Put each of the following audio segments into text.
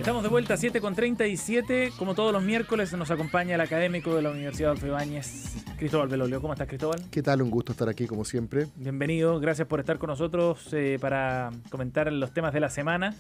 Estamos de vuelta a 7:37. Como todos los miércoles nos acompaña el académico de la Universidad Adolfo Ibáñez, Cristóbal Belolio. ¿Cómo estás, Cristóbal? ¿Qué tal? Un gusto estar aquí, como siempre. Bienvenido, gracias por estar con nosotros para comentar los temas de la semana.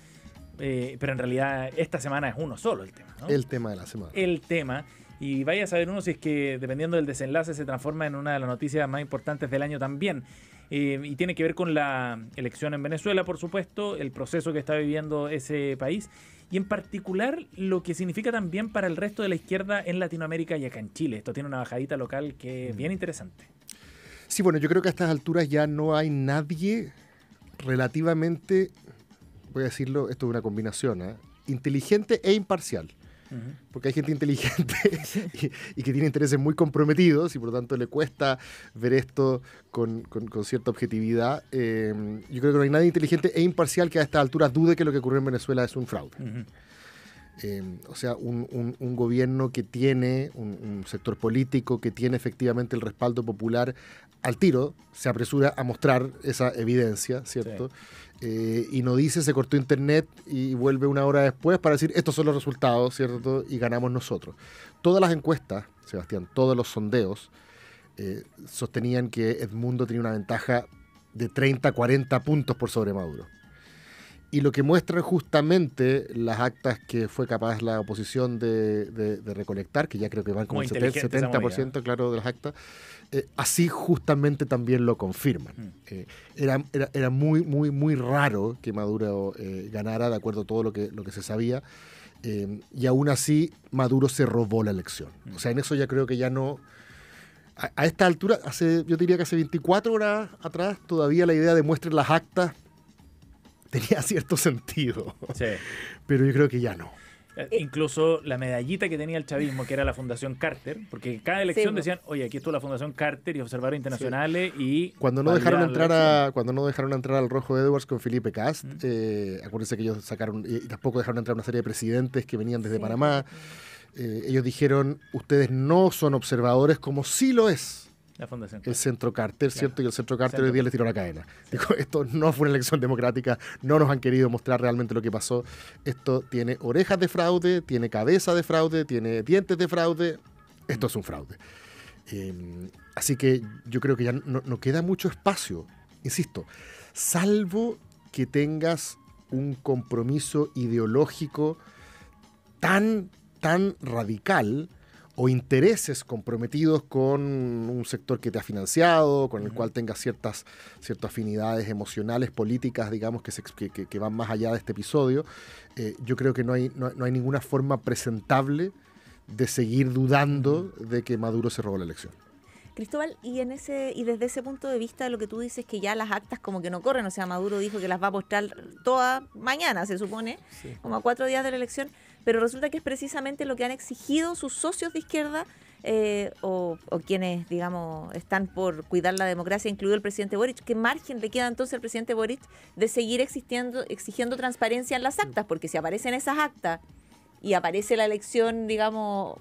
Pero en realidad esta semana es uno solo el tema, ¿no? El tema de la semana. El tema. Y vaya a saber uno si es que, dependiendo del desenlace, se transforma en una de las noticias más importantes del año también. Y tiene que ver con la elección en Venezuela, por supuesto, el proceso que está viviendo ese país. Y en particular, lo que significa también para el resto de la izquierda en Latinoamérica y acá en Chile. Esto tiene una bajadita local que es bien interesante. Sí, bueno, yo creo que a estas alturas ya no hay nadie relativamente, voy a decirlo, esto es una combinación, inteligente e imparcial. Porque hay gente inteligente y que tiene intereses muy comprometidos y por lo tanto le cuesta ver esto con cierta objetividad. Yo creo que no hay nadie inteligente e imparcial que a estas alturas dude que lo que ocurrió en Venezuela es un fraude. O sea, un gobierno que tiene, un sector político que tiene efectivamente el respaldo popular al tiro, se apresura a mostrar esa evidencia, ¿cierto? Sí. Y no dice se cortó internet y vuelve una hora después para decir estos son los resultados, ¿cierto? Y ganamos nosotros. Todas las encuestas, Sebastián, todos los sondeos sostenían que Edmundo tenía una ventaja de 30, 40 puntos por sobre Maduro. Y lo que muestran justamente las actas que fue capaz la oposición de recolectar, que ya creo que van como el 70%, claro, de las actas, así justamente también lo confirman. Era muy, muy, muy raro que Maduro ganara, de acuerdo a todo lo que se sabía, y aún así Maduro se robó la elección. O sea, en eso ya creo que ya no... A esta altura, yo diría que hace 24 horas atrás, todavía la idea de muestren las actas tenía cierto sentido, sí. Pero yo creo que ya no. Incluso la medallita que tenía el chavismo, que era la Fundación Carter, porque cada elección decían, oye, aquí estuvo la Fundación Carter y observadores internacionales, y cuando no dejaron entrar al Rojo Edwards con Felipe Cast, acuérdense que ellos sacaron, y tampoco dejaron entrar una serie de presidentes que venían desde Panamá, ellos dijeron, ustedes no son observadores, como sí lo es la Fundación el Centro Carter, ¿cierto? Y el Centro Carter hoy día les tiró la cadena. Dijo, esto no fue una elección democrática, no nos han querido mostrar realmente lo que pasó. Esto tiene orejas de fraude, tiene cabeza de fraude, tiene dientes de fraude. Esto es un fraude. Así que yo creo que ya no queda mucho espacio, insisto, salvo que tengas un compromiso ideológico tan radical o intereses comprometidos con un sector que te ha financiado, con el cual tengas ciertas afinidades emocionales, políticas, digamos, que van más allá de este episodio. Yo creo que no hay ninguna forma presentable de seguir dudando de que Maduro se robó la elección. Cristóbal, y desde ese punto de vista, lo que tú dices, que ya las actas como que no corren, o sea, Maduro dijo que las va a mostrar toda mañana, se supone, como a 4 días de la elección, pero resulta que es precisamente lo que han exigido sus socios de izquierda o quienes, digamos, están por cuidar la democracia, incluido el presidente Boric. ¿Qué margen le queda entonces al presidente Boric de seguir exigiendo transparencia en las actas? Porque si aparecen esas actas y aparece la elección, digamos...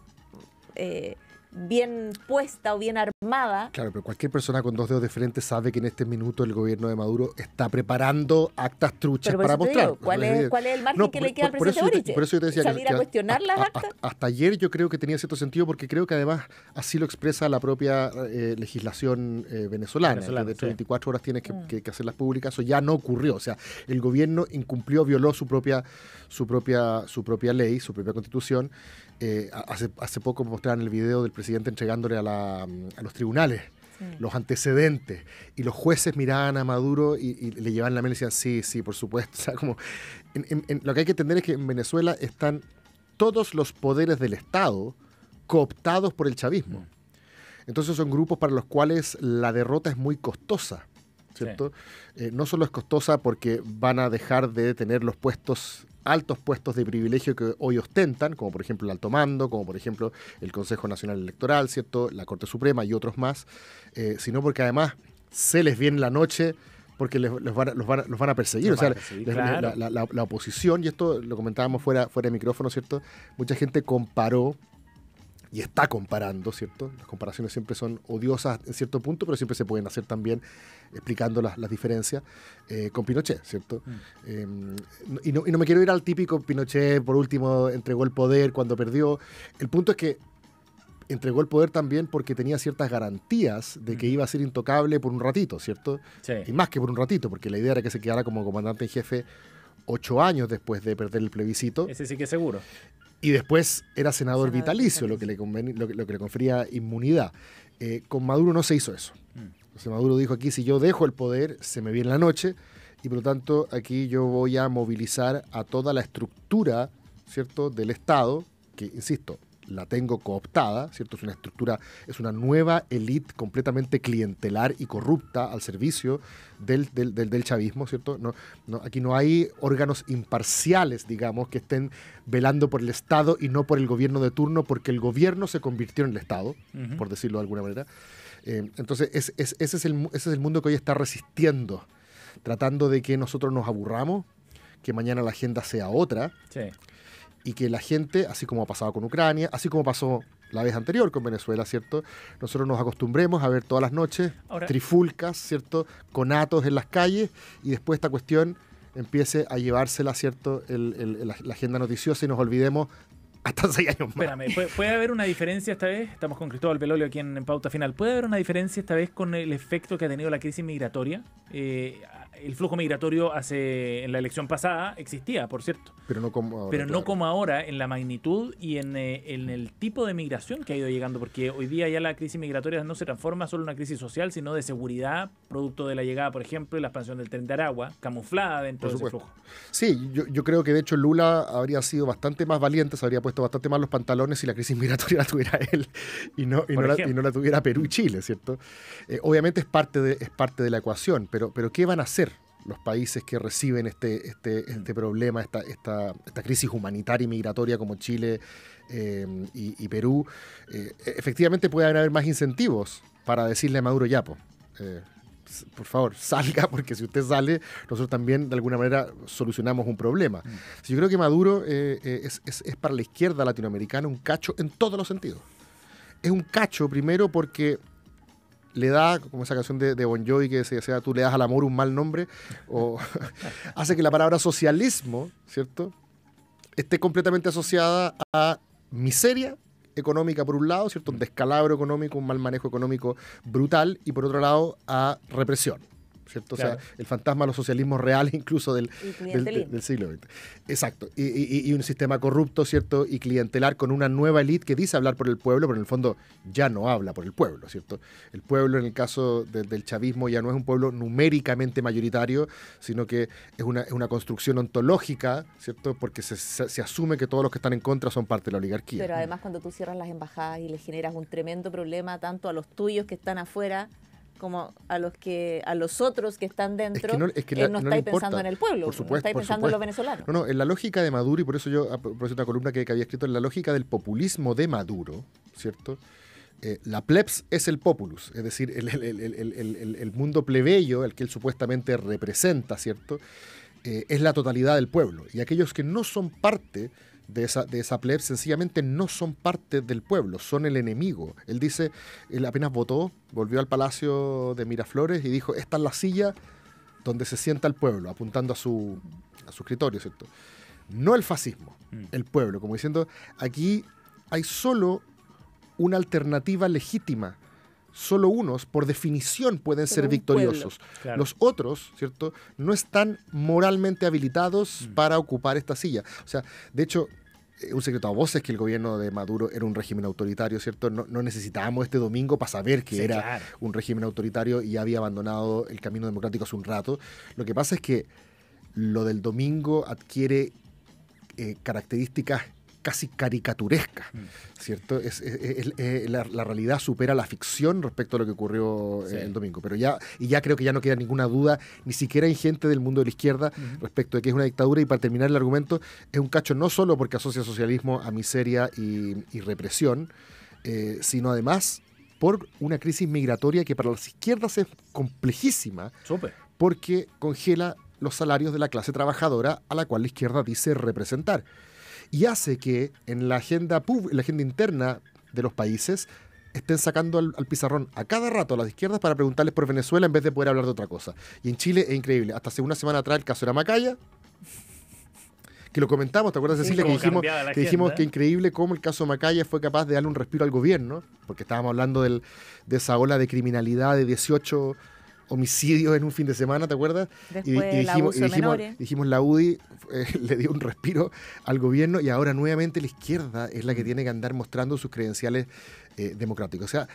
bien puesta o bien armada. Claro, pero cualquier persona con 2 dedos de frente sabe que en este minuto el gobierno de Maduro está preparando actas truchas para mostrar. Digo, ¿cuál es el margen que le queda al presidente Boric? Por eso yo te decía ¿salir a cuestionar las actas? Hasta ayer yo creo que tenía cierto sentido, porque creo que además así lo expresa la propia legislación venezolana, que dentro de 24 horas tienes que hacerlas públicas. Eso ya no ocurrió. O sea, el gobierno violó su propia ley, su propia constitución. Hace poco mostraron el video del presidente entregándole a los tribunales los antecedentes, y los jueces miraban a Maduro y le llevaban la mano y decían sí, por supuesto. O sea, como lo que hay que entender es que en Venezuela están todos los poderes del Estado cooptados por el chavismo. Entonces son grupos para los cuales la derrota es muy costosa, ¿cierto? No solo es costosa porque van a dejar de tener los altos puestos de privilegio que hoy ostentan, como por ejemplo el alto mando, como por ejemplo el Consejo Nacional Electoral, ¿cierto? La Corte Suprema y otros más, sino porque además se les viene la noche porque los van a perseguir. Claro. La oposición, y esto lo comentábamos fuera de micrófono, ¿cierto? Mucha gente comparó y está comparando, ¿cierto? Las comparaciones siempre son odiosas en cierto punto, pero siempre se pueden hacer también explicando las diferencias con Pinochet, ¿cierto? Y no me quiero ir al típico Pinochet, por último, entregó el poder cuando perdió. El punto es que entregó el poder también porque tenía ciertas garantías de que iba a ser intocable por un ratito, ¿cierto? Sí. Y más que por un ratito, porque la idea era que se quedara como comandante en jefe 8 años después de perder el plebiscito. Ese sí que es seguro. Y después era senador vitalicio, lo que le confería inmunidad. Con Maduro no se hizo eso. Entonces Maduro dijo aquí, si yo dejo el poder, se me viene la noche, y por lo tanto aquí yo voy a movilizar a toda la estructura, ¿cierto?, del Estado, que, insisto, la tengo cooptada, ¿cierto? Es una estructura, es una nueva élite completamente clientelar y corrupta al servicio del chavismo, ¿cierto? Aquí no hay órganos imparciales, digamos, que estén velando por el Estado y no por el gobierno de turno, porque el gobierno se convirtió en el Estado, por decirlo de alguna manera. Entonces, ese es el mundo que hoy está resistiendo, tratando de que nosotros nos aburramos, que mañana la agenda sea otra. Sí. Y que la gente, así como ha pasado con Ucrania, así como pasó la vez anterior con Venezuela, ¿cierto? Nosotros nos acostumbremos a ver todas las noches trifulcas, ¿cierto?, conatos en las calles, y después esta cuestión empiece a llevársela, ¿cierto?, la agenda noticiosa, y nos olvidemos hasta 6 años más. Espérame, ¿puede haber una diferencia esta vez? Estamos con Cristóbal Belolio aquí en Pauta Final. ¿Puede haber una diferencia esta vez con el efecto que ha tenido la crisis migratoria? El flujo migratorio en la elección pasada existía, por cierto. Pero no como ahora. Pero no como ahora, en la magnitud y en el tipo de migración que ha ido llegando, porque hoy día ya la crisis migratoria no se transforma solo en una crisis social, sino de seguridad, producto de la llegada, por ejemplo, y la expansión del Tren de Aragua, camuflada dentro de ese flujo. Sí, yo creo que de hecho Lula habría sido bastante más valiente, se habría puesto bastante más los pantalones si la crisis migratoria la tuviera él y no la tuviera Perú y Chile, ¿cierto? Obviamente es parte de la ecuación, pero ¿qué van a hacer los países que reciben este problema, esta crisis humanitaria y migratoria como Chile y Perú? Efectivamente puede haber más incentivos para decirle a Maduro, ya, por favor, salga, porque si usted sale, nosotros también de alguna manera solucionamos un problema. Yo creo que Maduro es para la izquierda latinoamericana un cacho en todos los sentidos. Es un cacho primero porque le da, como esa canción de Bon Jovi que decía, tú le das al amor un mal nombre, o hace que la palabra socialismo, ¿cierto?, esté completamente asociada a miseria económica por un lado, ¿cierto?, un descalabro económico, un mal manejo económico brutal, y por otro lado a represión, ¿cierto? Claro. O sea, el fantasma de los socialismos reales incluso del siglo XX. Exacto. Y un sistema corrupto, ¿cierto?, y clientelar, con una nueva élite que dice hablar por el pueblo, pero en el fondo ya no habla por el pueblo, ¿cierto? El pueblo, en el caso del chavismo, ya no es un pueblo numéricamente mayoritario, sino que es una construcción ontológica, ¿cierto?, porque se asume que todos los que están en contra son parte de la oligarquía. Pero además, cuando tú cierras las embajadas y le generas un tremendo problema tanto a los tuyos que están afuera como a los otros que están dentro, no estáis pensando en el pueblo, por supuesto, no estáis pensando en los venezolanos. No, en la lógica de Maduro, y por eso yo, por una columna que había escrito, en la lógica del populismo de Maduro, ¿cierto? La plebs es el populus, es decir, el mundo plebeyo, el que él supuestamente representa, ¿cierto? Es la totalidad del pueblo, y aquellos que no son parte de esa plebs sencillamente no son parte del pueblo, son el enemigo. Él dice, él apenas votó, volvió al Palacio de Miraflores y dijo, esta es la silla donde se sienta el pueblo, apuntando a su escritorio, ¿cierto? No el fascismo, el pueblo, como diciendo, aquí hay solo una alternativa legítima. Solo unos, por definición, pueden ser victoriosos. Claro. Los otros, ¿cierto?, no están moralmente habilitados para ocupar esta silla. O sea, de hecho, un secreto a voces que el gobierno de Maduro era un régimen autoritario, ¿cierto? No necesitábamos este domingo para saber que era un régimen autoritario y había abandonado el camino democrático hace un rato. Lo que pasa es que lo del domingo adquiere características casi caricaturesca, ¿cierto? La realidad supera la ficción respecto a lo que ocurrió el domingo. Pero ya creo que ya no queda ninguna duda, ni siquiera en gente del mundo de la izquierda, respecto de que es una dictadura. Y para terminar el argumento, es un cacho no solo porque asocia socialismo a miseria y represión, sino además por una crisis migratoria que para las izquierdas es complejísima, porque congela los salarios de la clase trabajadora a la cual la izquierda dice representar. Y hace que en la agenda interna de los países estén sacando al pizarrón a cada rato a las izquierdas para preguntarles por Venezuela en vez de poder hablar de otra cosa. Y en Chile es increíble. Hasta hace una semana atrás el caso era Macaya, que lo comentamos, ¿te acuerdas, Cecilia? Sí, que dijimos que increíble cómo el caso Macaya fue capaz de darle un respiro al gobierno, porque estábamos hablando de esa ola de criminalidad de 18 homicidios en un fin de semana, ¿te acuerdas? Dijimos la UDI le dio un respiro al gobierno y ahora nuevamente la izquierda es la que tiene que andar mostrando sus credenciales democráticos. O sea,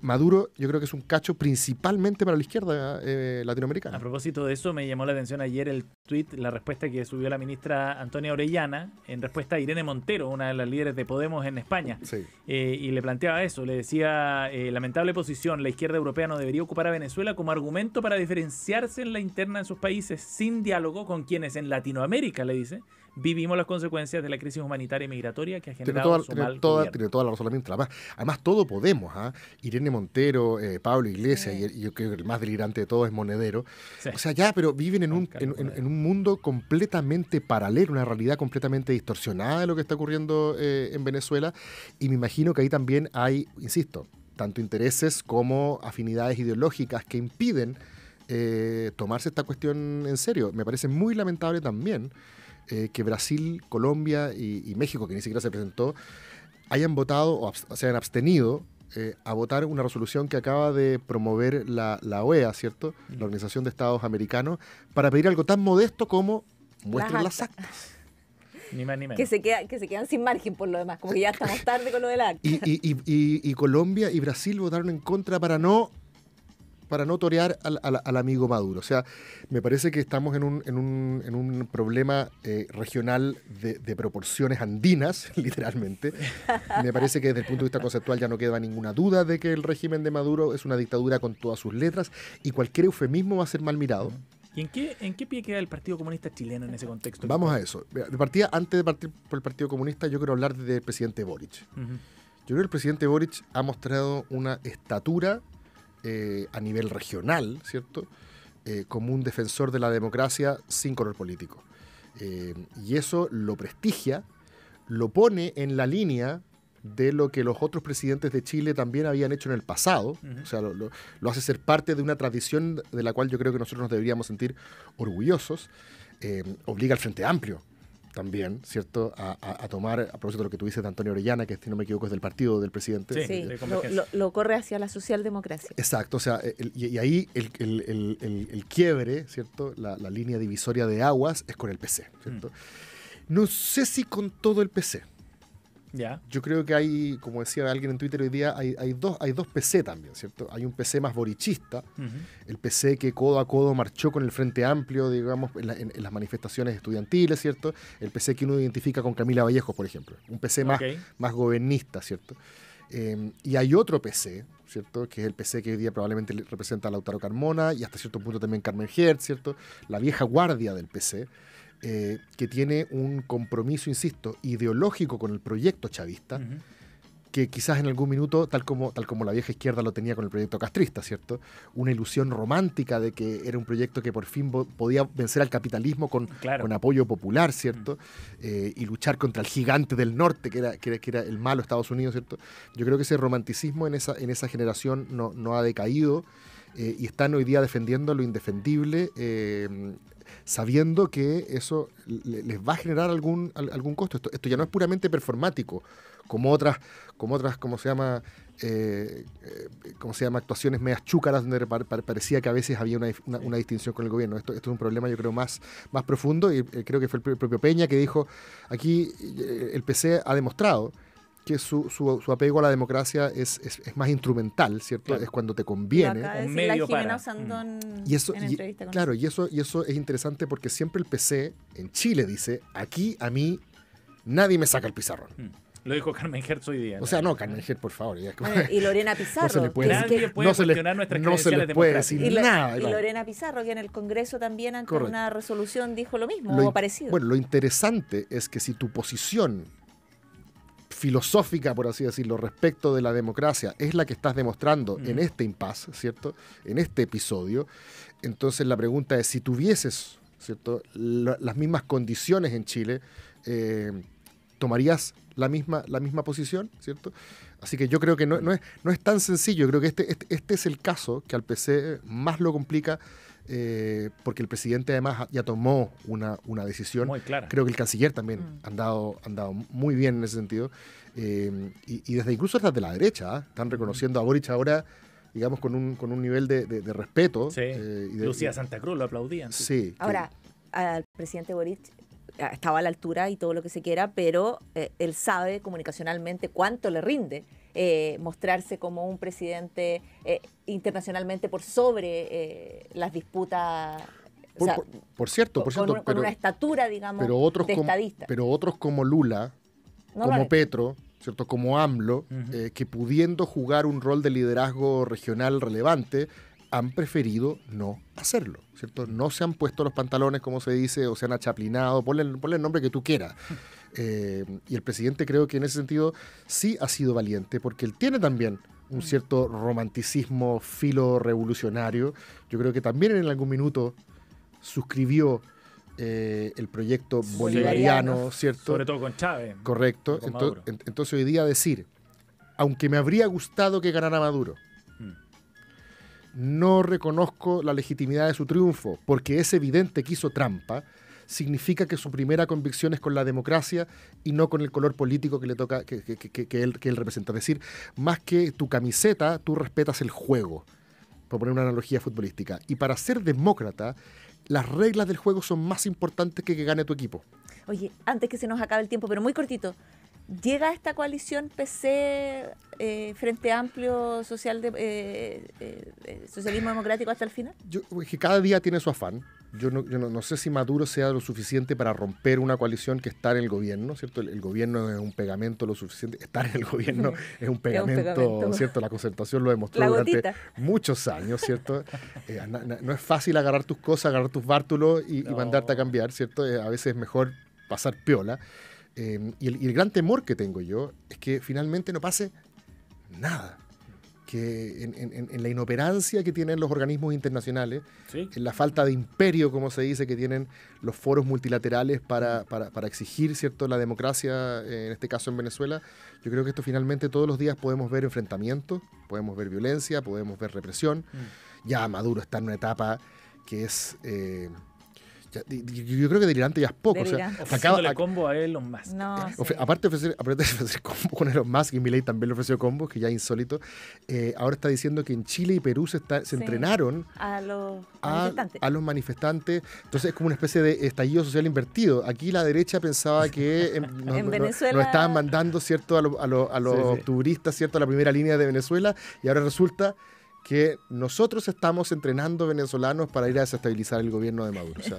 Maduro yo creo que es un cacho principalmente para la izquierda latinoamericana. A propósito de eso, me llamó la atención ayer el tuit, la respuesta que subió la ministra Antonia Orellana en respuesta a Irene Montero, una de las líderes de Podemos en España. Sí. Y le planteaba eso, le decía, lamentable posición, la izquierda europea no debería ocupar a Venezuela como argumento para diferenciarse en la interna de sus países sin diálogo con quienes en Latinoamérica, le dice, vivimos las consecuencias de la crisis humanitaria y migratoria que ha generado tiene toda la razón la ministra. Además todo Podemos, Irene Montero, Pablo Iglesias, y yo creo que el más delirante de todos es Monedero. Sí. O sea, ya, pero viven en un mundo completamente paralelo, una realidad completamente distorsionada de lo que está ocurriendo en Venezuela, y me imagino que ahí también hay, insisto, tanto intereses como afinidades ideológicas que impiden tomarse esta cuestión en serio. Me parece muy lamentable también que Brasil, Colombia y México, que ni siquiera se presentó, hayan votado o se hayan abstenido a votar una resolución que acaba de promover la OEA, ¿cierto? La Organización de Estados Americanos, para pedir algo tan modesto como muestren las actas. Ni más ni menos. Que se quedan sin margen por lo demás, como que ya estamos tarde con lo del acta. Y Colombia y Brasil votaron en contra para no torear al amigo Maduro. O sea, me parece que estamos en un problema regional de proporciones andinas, literalmente. Me parece que desde el punto de vista conceptual ya no queda ninguna duda de que el régimen de Maduro es una dictadura con todas sus letras y cualquier eufemismo va a ser mal mirado. ¿Y en qué pie queda el Partido Comunista chileno en ese contexto? Vamos a eso. Antes de partir por el Partido Comunista, yo quiero hablar del presidente Boric. Yo creo que el presidente Boric ha mostrado una estatura a nivel regional, ¿cierto? Como un defensor de la democracia sin color político. Y eso lo prestigia, lo pone en la línea de lo que los otros presidentes de Chile también habían hecho en el pasado. O sea, lo hace ser parte de una tradición de la cual yo creo que nosotros nos deberíamos sentir orgullosos. Obliga al Frente Amplio también, ¿cierto?, a tomar, a propósito de lo que tú dices de Antonio Orellana, que si no me equivoco es del partido del presidente. Sí, lo corre hacia la socialdemocracia. Exacto, o sea, y ahí el quiebre, ¿cierto?, la línea divisoria de aguas es con el PC, ¿cierto? No sé si con todo el PC. Ya. Yo creo que hay, como decía alguien en Twitter hoy día, hay dos PC también, ¿cierto? Hay un PC más borichista, el PC que codo a codo marchó con el Frente Amplio, digamos, en las manifestaciones estudiantiles, ¿cierto? El PC que uno identifica con Camila Vallejos, por ejemplo. Un PC más gobernista, ¿cierto? Y hay otro PC, ¿cierto?, que es el PC que hoy día probablemente representa a Lautaro Carmona y hasta cierto punto también Carmen Hertz, ¿cierto? La vieja guardia del PC. Que tiene un compromiso, insisto, ideológico con el proyecto chavista, que quizás en algún minuto, tal como la vieja izquierda lo tenía con el proyecto castrista, ¿cierto? Una ilusión romántica de que era un proyecto que por fin podía vencer al capitalismo con apoyo popular, ¿cierto? Y luchar contra el gigante del norte, que era el malo Estados Unidos, ¿cierto? Yo creo que ese romanticismo en esa generación no ha decaído y están hoy día defendiendo lo indefendible, sabiendo que eso les va a generar algún costo. Esto ya no es puramente performático, como otras ¿cómo se llama? Actuaciones medias chúcaras donde parecía que a veces había una distinción con el gobierno. Esto es un problema, yo creo, más profundo, y creo que fue el propio Peña que dijo, aquí el PC ha demostrado que su apego a la democracia es más instrumental, ¿cierto? Claro. Es cuando te conviene. Un medio para. Y eso es interesante porque siempre el PC en Chile dice, aquí a mí nadie me saca el pizarrón. Lo dijo Carmen Hertz hoy día. O sea, no, Carmen Hertz, por favor. Y Lorena Pizarro. No se le puede cuestionar nuestras credenciales democráticas. Y Lorena Pizarro, que en el Congreso también ante una resolución dijo lo mismo, o parecido. Bueno, lo interesante es que si tu posición filosófica, por así decirlo, respecto de la democracia es la que estás demostrando en este impasse, ¿cierto?, en este episodio, entonces la pregunta es, si tuvieses, ¿cierto?, las mismas condiciones en Chile, ¿tomarías la misma posición, ¿cierto? Así que yo creo que no es tan sencillo. Creo que este es el caso que al PC más lo complica, porque el presidente además ya tomó una decisión. Muy clara. Creo que el canciller también han dado muy bien en ese sentido. Y desde incluso desde la derecha, están reconociendo a Boric ahora, digamos, con un nivel de respeto. Sí. Lucía Santa Cruz lo aplaudían. Sí. Ahora, al presidente Boric estaba a la altura y todo lo que se quiera, pero él sabe comunicacionalmente cuánto le rinde mostrarse como un presidente internacionalmente por sobre las disputas. Por cierto, con una estatura, digamos, de estadista. Pero otros como Lula, como Petro, ¿cierto? Como AMLO, que pudiendo jugar un rol de liderazgo regional relevante, han preferido no hacerlo, ¿cierto? No se han puesto los pantalones, como se dice, o se han achaplinado, ponle el nombre que tú quieras. Y el presidente creo que en ese sentido sí ha sido valiente, porque él tiene también un cierto romanticismo filo revolucionario. Yo creo que también en algún minuto suscribió el proyecto bolivariano, ¿cierto? Sobre todo con Chávez. Correcto. Entonces hoy día decir, aunque me habría gustado que ganara Maduro, no reconozco la legitimidad de su triunfo, porque es evidente que hizo trampa, significa que su primera convicción es con la democracia y no con el color político que le toca, que él representa. Es decir, más que tu camiseta, tú respetas el juego, por poner una analogía futbolística. Y para ser demócrata, las reglas del juego son más importantes que gane tu equipo. Oye, antes que se nos acabe el tiempo, pero muy cortito, ¿llega esta coalición PC Frente Amplio Socialismo Democrático hasta el final? Es que cada día tiene su afán. Yo no sé si Maduro sea lo suficiente para romper una coalición que está en el gobierno, ¿cierto? El gobierno es un pegamento lo suficiente. Estar en el gobierno es un pegamento, ¿cierto? La concertación lo demostró durante muchos años, ¿cierto? No es fácil agarrar tus cosas, agarrar tus bártulos y mandarte a cambiar, ¿cierto? A veces es mejor pasar piola. Y el gran temor que tengo yo es que finalmente no pase nada. Que en la inoperancia que tienen los organismos internacionales, ¿sí?, en la falta de imperio, como se dice, que tienen los foros multilaterales para exigir, ¿cierto?, la democracia, en este caso en Venezuela, yo creo que esto finalmente todos los días podemos ver enfrentamientos, podemos ver violencia, podemos ver represión. Ya Maduro está en una etapa que es... yo creo que delirante ya es poco. Ofreciéndole combo a Elon Musk. No, aparte de ofrecer combo con Elon Musk, y Milei también le ofreció combo, que ya es insólito. Ahora está diciendo que en Chile y Perú se entrenaron a los manifestantes. Entonces es como una especie de estallido social invertido. Aquí la derecha pensaba que en Venezuela nos estaban mandando, ¿cierto?, a los turistas, ¿cierto?, a la primera línea de Venezuela, y ahora resulta que nosotros estamos entrenando venezolanos para ir a desestabilizar el gobierno de Maduro. O sea,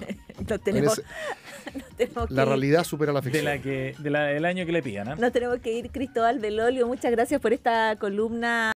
la realidad supera la ficción. Del año que le pidan, ¿eh? Nos tenemos que ir. Cristóbal Belolio, muchas gracias por esta columna.